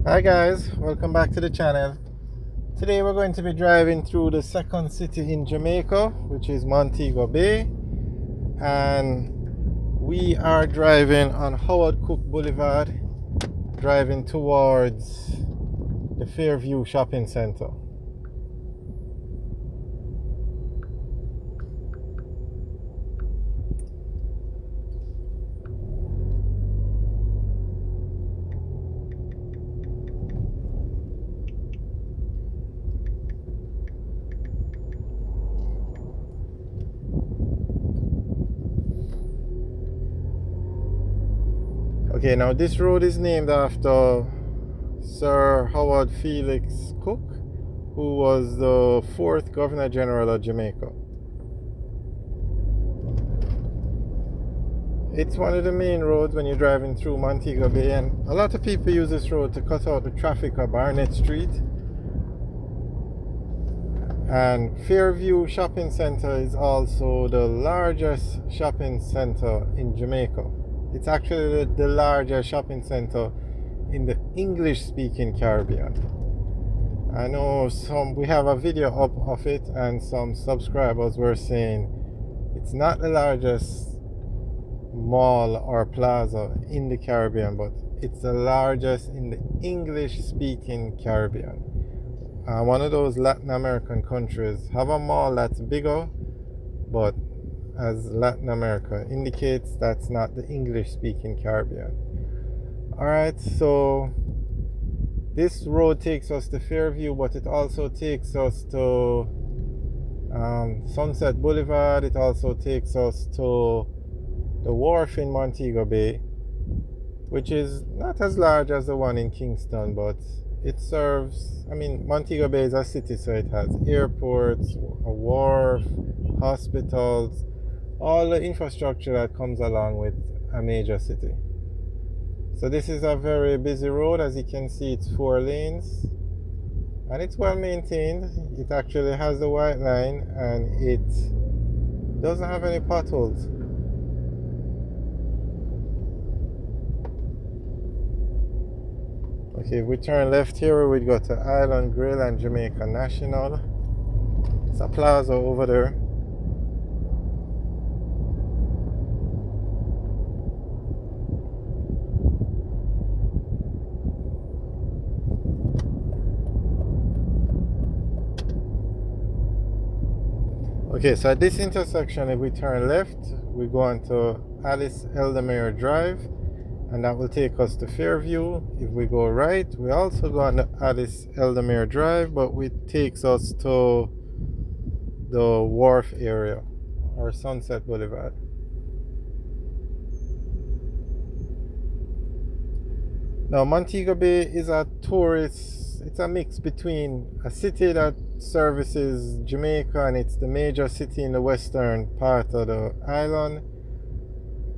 Hi guys, welcome back to the channel. Today we're going to be driving through the second city in Jamaica, which is Montego Bay, and we are driving on Howard Cook Boulevard, driving towards the Fairview Shopping Center. Okay, now this road is named after Sir Howard Felix Cook, who was the 4th Governor General of Jamaica. It's one of the main roads when you're driving through Montego Bay, and a lot of people use this road to cut out the traffic of Barnett Street. And Fairview Shopping Center is also the largest shopping center in Jamaica. It's actually the largest shopping center in the English-speaking Caribbean. I know we have a video up of it, and some subscribers were saying it's not the largest mall or plaza in the Caribbean, but it's the largest in the English-speaking Caribbean. One of those Latin American countries have a mall that's bigger, but as Latin America indicates, that's not the English-speaking Caribbean. Alright, so this road takes us to Fairview, but it also takes us to Sunset Boulevard. It also takes us to the wharf in Montego Bay, which is not as large as the one in Kingston, but it serves, Montego Bay is a city, so it has airports, a wharf, hospitals, all the infrastructure that comes along with a major city. So this is a very busy road. As you can see, it's 4 lanes, and it's well maintained. It actually has the white line, and it doesn't have any potholes. Okay, if we turn left here, we go to Island Grill and Jamaica National. It's a plaza over there. Okay, so at this intersection, if we turn left, we go onto Alice Eldermere Drive, and that will take us to Fairview. If we go right, we also go on Alice Eldermere Drive, but it takes us to the wharf area or Sunset Boulevard. Now, Montego Bay is it's a mix between a city that services Jamaica, and it's the major city in the western part of the island,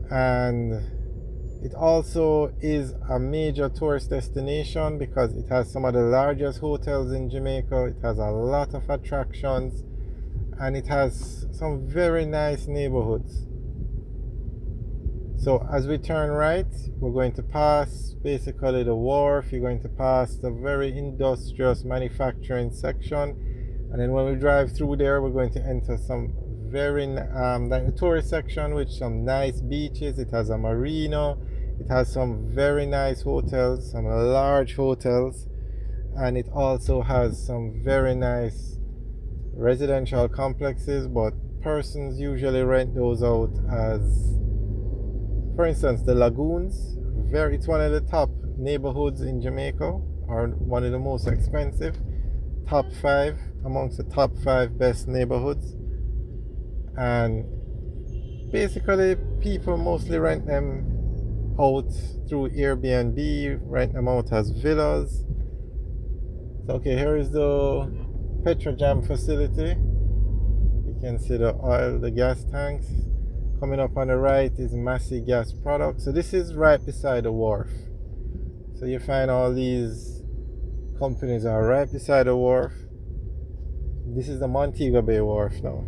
and it also is a major tourist destination because it has some of the largest hotels in Jamaica. It has a lot of attractions, and it has some very nice neighborhoods. So as we turn right, we're going to pass basically the wharf. You're going to pass the very industrious manufacturing section, and then when we drive through there, we're going to enter some very like the tourist section with some nice beaches. It has a marina. It has some very nice hotels, some large hotels, and it also has some very nice residential complexes, but persons usually rent those out as, for instance, the Lagoons. It's one of the top neighborhoods in Jamaica, or one of the most expensive, top 5 amongst the top 5 best neighborhoods. And basically people mostly rent them out through Airbnb, rent them out as villas. So okay, here is the Petrojam facility. You can see the oil, the gas tanks. Coming up on the right is Massey Gas Products. So this is right beside the wharf. So you find all these companies are right beside the wharf. This is the Montego Bay Wharf now.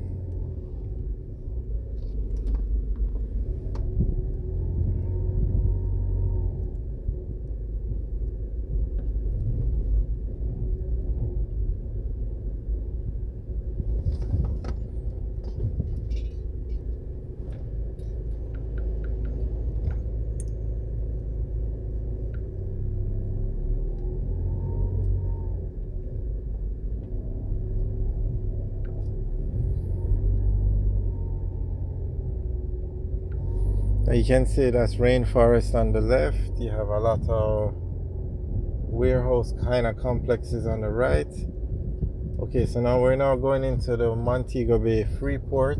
You can see that's rainforest on the left. You have a lot of warehouse kind of complexes on the right. Okay, so now we're going into the Montego Bay Freeport.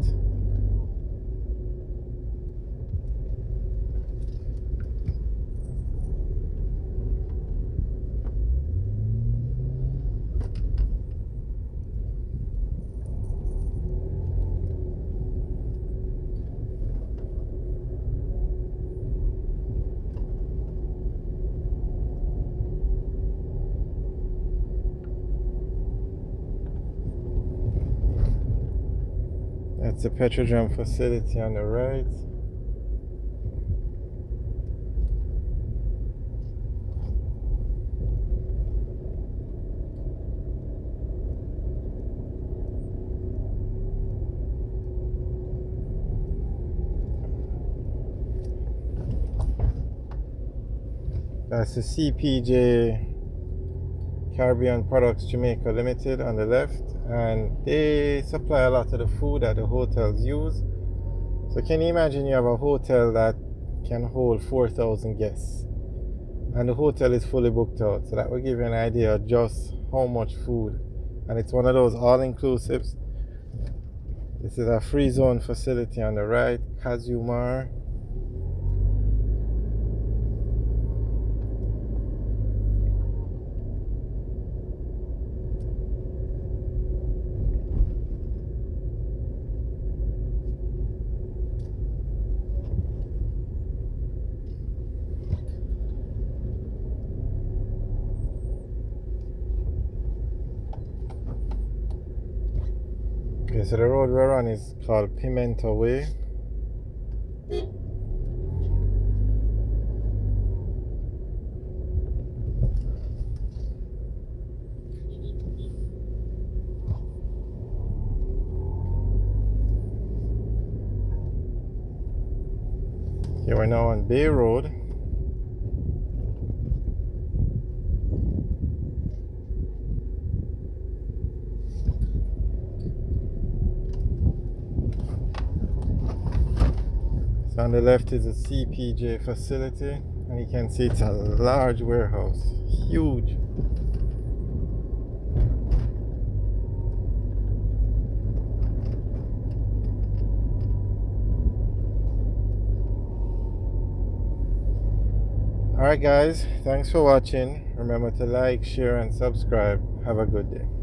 That's the Petroleum facility on the right. That's the CPJ Caribbean Products Jamaica Limited on the left, and they supply a lot of the food that the hotels use. So can you imagine you have a hotel that can hold 4,000 guests and the hotel is fully booked out, so that will give you an idea of just how much food, and it's one of those all-inclusives. This is a free zone facility on the right, Kazumar. Okay, so the road we're on is called Pimento Way. Okay, we're now on Bay Road. So on the left is a CPJ facility, and you can see it's a large warehouse, huge. Alright guys, thanks for watching. Remember to like, share and subscribe. Have a good day.